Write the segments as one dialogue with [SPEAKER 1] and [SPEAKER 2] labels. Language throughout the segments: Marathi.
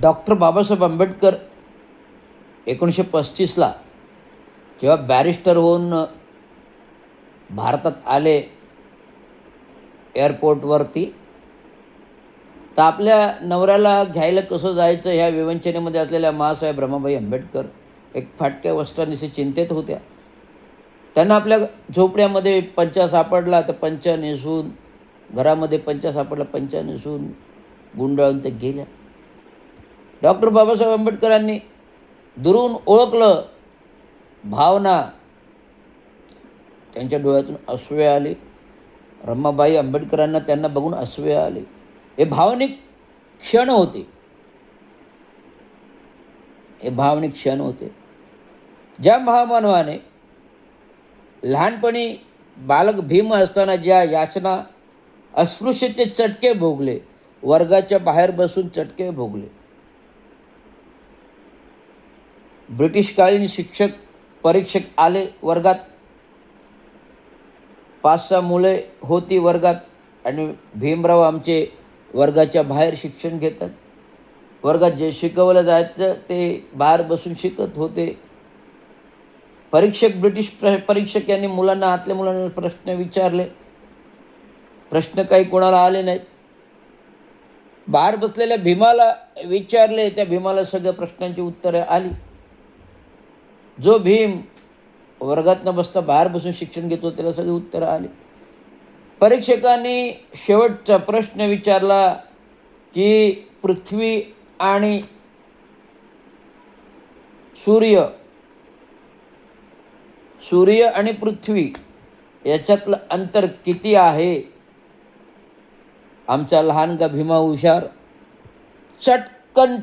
[SPEAKER 1] डॉक्टर बाबासाहेब आंबेडकर 1935ला जेव्हा बॅरिस्टर होऊन भारतात आले एअरपोर्टवरती, तर आपल्या नवऱ्याला घ्यायला कसं जायचं ह्या विवंचनेमध्ये असलेल्या माँसाहेब रमाबाई आंबेडकर एक फाटक्या वस्त्रानिशी चिंतेत होत्या. त्यांना आपल्या झोपड्यामध्ये पंचा सापडला तर पंचा नेसून, घरामध्ये पंचा सापडला पंचा नेसून गुंडाळून ते गेल्या. डॉक्टर बाबासाहेब आंबेडकरांनी दुरून ओळखलं, भावना, त्यांच्या डोळ्यातून अश्रू आले. रमाबाई आंबेडकरांना त्यांना बघून अश्रू आले. हे भावनिक क्षण होते. हे भावनिक क्षण होते. ज्या महामानवाने लहानपणी बालक भीम असताना ज्या याचना, अस्पृश्यतेचे चटके भोगले, वर्गाच्या बाहेर बसून चटके भोगले, ब्रिटिशकालीन शिक्षक परीक्षक आले वर्गात, 5-6 मुले होती वर्गात आणि भीमराव आमचे वर्गाच्या बाहेर शिक्षण घेतात. वर्गात जे शिकवलं जायचं ते बाहेर बसून शिकत होते. ब्रिटिश परीक्षक यांनी मुलांना, आतल्या मुलांना प्रश्न विचारले. प्रश्न काही कोणाला आले नाहीत. बाहेर बसलेल्या भीमाला विचारले, त्या भीमाला सगळ्या प्रश्नांची उत्तरे आली. जो भीम वर्गात न बसता बाहेर बसून शिक्षण घेतो त्याला सगळी उत्तरं आली. परीक्षकांनी शेवटचा प्रश्न विचारला की पृथ्वी आणि सूर्य आणि पृथ्वी याच्यातलं अंतर किती आहे? आमचा लहानगा भीमा हुशार चटकन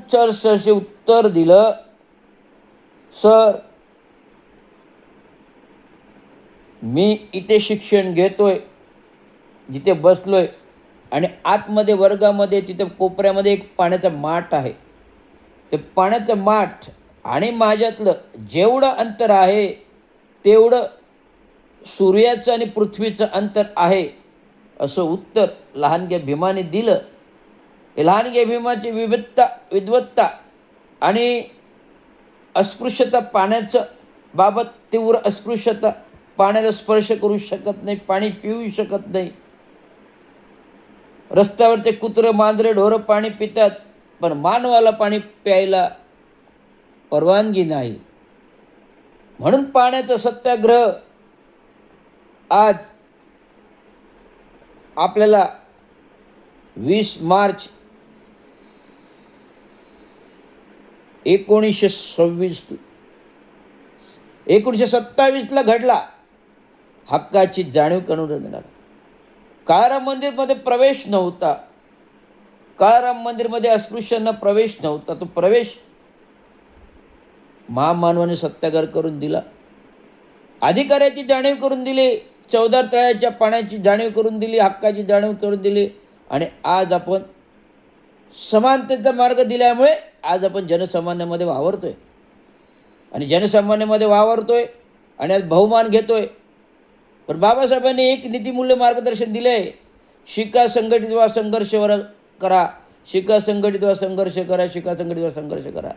[SPEAKER 1] असे उत्तर दिलं, सर, मी इथे शिक्षण घेतोय, जिथे बसलोय, आणि आतमध्ये वर्गामध्ये तिथे कोपऱ्यामध्ये एक पाण्याचा माठ आहे. ते पाण्याचं माठ आणि माझ्यातलं जेवढं अंतर आहे तेवढं सूर्याचं आणि पृथ्वीचं अंतर आहे, असं उत्तर लहानग्या भीमाने दिलं. हे लहानग्या भीमाची विद्वत्ता आणि अस्पृश्यता, पाण्याचं बाबत तीव्र अस्पृश्यता, पाण्याला स्पर्श करू शकत नाही, पाणी पिऊ शकत नाही. रस्त्यावरचे कुत्रे, मांजरे, ढोरं पाणी पितात, पण मानवाला पाणी प्यायला परवानगी नाही. म्हणून पाण्याचा सत्याग्रह आज आपल्याला 20 मार्च 1927ला घडला. हक्काची जाणीव करून देणार. काळाराम मंदिरमध्ये प्रवेश नव्हता. काळाराम मंदिरमध्ये अस्पृश्यांना प्रवेश नव्हता. तो प्रवेश महामानवाने सत्याग्रह करून दिला. अधिकाराची जाणीव करून दिली, चवदार तळ्याच्या पाण्याची जाणीव करून दिली, हक्काची जाणीव करून दिली. आणि आज आपण समानतेचा मार्ग दिल्यामुळे आज आपण जनसामान्यामध्ये वावरतोय आणि जनसामान्यामध्ये वावरतोय आणि आज बहुमान घेतोय. पण बाबासाहेबांनी एक नीतिमूल्य मार्गदर्शन दिलं आहे, शिका, संघटित व्हा, संघर्ष करा. शिका, संघटित व्हा, संघर्ष करा. शिका, संघटित व्हा, संघर्ष करा.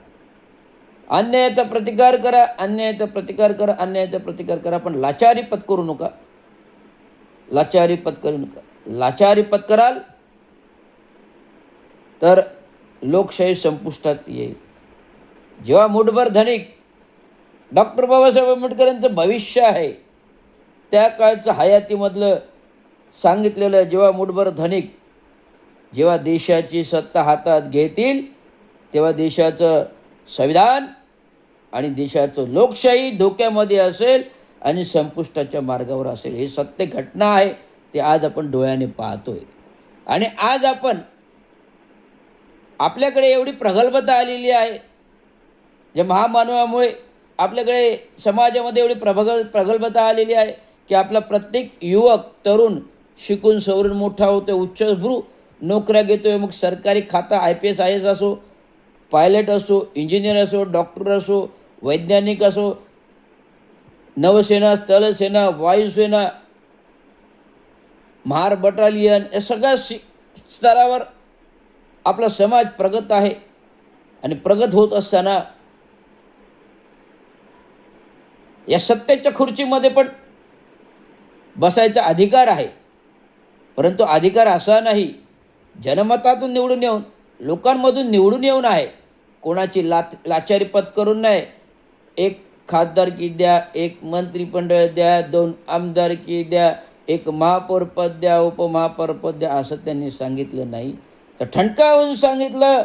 [SPEAKER 1] अन्यायाचा प्रतिकार करा, अन्यायाचा प्रतिकार करा, अन्यायाचा प्रतिकार करा. पण लाचारी पत्करू नका. लाचारी पत्करू नका. लाचारी पत्कराल तर लोकशाही संपुष्टात येईल. जेव्हा मुठभर धनिक डॉक्टर बाबासाहेब आंबेडकरांचं भविष्य आहे, त्या काळचं हयातीमधलं सांगितलेलं, जेव्हा मुठभर धनिक जेव्हा देशाची सत्ता हातात घेतील, तेव्हा देशाचं संविधान आणि देशाचं लोकशाही धोक्यामध्ये असेल आणि संपुष्टाच्या मार्गावर असेल. हे सत्य घटना आहे. ते आज आपण डोळ्याने पाहतोय. आणि आज आपण, आपल्याकडे एवढी प्रगल्भता आलेली आहे, ज्या महामानवामुळे आपल्याकडे समाजामध्ये एवढी प्रगल्भता आलेली आहे की आपला प्रत्येक युवक, तरुण शिकून सवरून मोठा होतो, उच्चभ्रू नोकऱ्या घेतोय. मग सरकारी खाता, IPS IAS असो, पायलट असो, इंजिनियर असो, डॉक्टर असो, वैज्ञानिक असो, नौसेना, स्थलसेना, वायुसेना, महार बटालियन, या सगळ्या स्तरावर आपला समाज प्रगत आहे. आणि प्रगत होत असताना या सत्तेच्या खुर्चीमध्ये पण बसायचा अधिकार आहे. परंतु अधिकार असा नाही, जनमतातून निवडून येऊन, लोकांमधून निवडून येऊन आहे. कोणाची लाचारी पत्करून नाही. एक खासदारकी द्या, एक मंत्रिमंडळ द्या, 2 आमदारकी द्या, एक महापौरपद द्या, उपमहापौरपद द्या, असं त्यांनी सांगितलं नाही. तर ठणकावून सांगितलं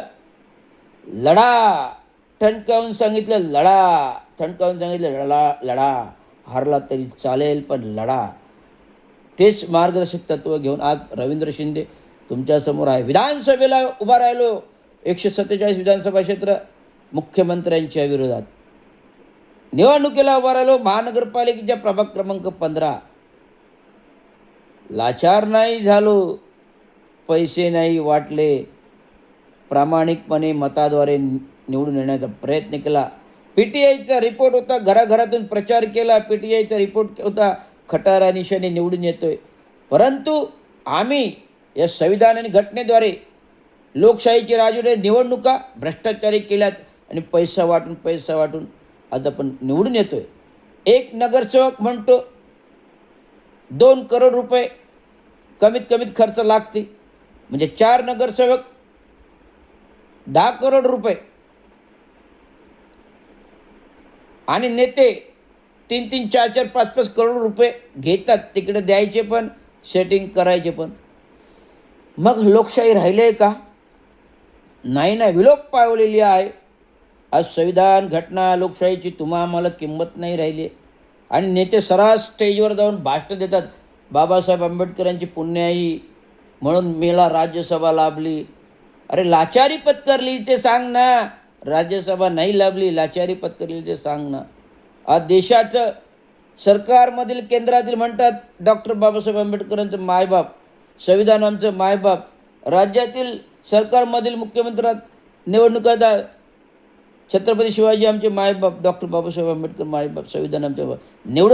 [SPEAKER 1] लढा, ठणकावून सांगितलं लढा, ठणकावून सांगितलं लढा. हारला तरी चालेल पण लढा. तेच मार्गदर्शक तत्त्व घेऊन आज रवींद्र शिंदे तुमच्यासमोर आहे. विधानसभेला उभा राहिलो, 147 विधानसभा क्षेत्र मुख्यमंत्र्यांच्या विरोधात. निवडणुकीला उभा राहिलो महानगरपालिकेच्या प्रभाग क्रमांक 15. लाचार नाही झालो, पैसे नाही वाटले, प्रामाणिकपणे मताद्वारे निवडून येण्याचा प्रयत्न केला. PTIचा रिपोर्ट होता, घराघरातून प्रचार केला. PTIचा रिपोर्ट होता, खटारा निशाने निवडून येतोय. परंतु आम्ही या संविधान आणि घटनेद्वारे लोकशाहीची राजवटी निवडणुका भ्रष्टाचारी केल्यात आणि पैसा वाटून आज आपण निवडून येतोय. एक नगरसेवक म्हणतो 2 करोड रुपये कमीत कमीत खर्च लागते, म्हणजे 4 नगरसेवक 10 करोड रुपये आणि नेते 3-3, 4-4, 5-5 करोड रुपये घेतात. तिकडे द्यायचे पण, सेटिंग करायचे पण. मग लोकशाही राहिली आहे का? नाही ना, विलोप पावलेली आहे. आज संविधान, घटना, लोकशाहीची तुम्हा आम्हाला किंमत नाही राहिली आहे. आणि नेते सर्रास स्टेजवर जाऊन भाषणं देतात. बाबासाहेब आंबेडकरांची पुण्याई म्हणून मला राज्यसभा लाभली. अरे लाचारी पत्करली ते सांग ना. राज्यसभा नाही लाभली, लाचारी पत्करली ते सांग ना. आज देशाचं सरकारमधील, केंद्रातील म्हणतात डॉक्टर बाबासाहेब आंबेडकरांचं मायबाप, संविधान आमचं मायबाप. राज्यातील सरकारमधील मुख्यमंत्र्यात निवडणुकात छत्रपती शिवाजी आमचे मायबाप, डॉक्टर बाबासाहेब आंबेडकर मायबाप, संविधान आमचे निवडून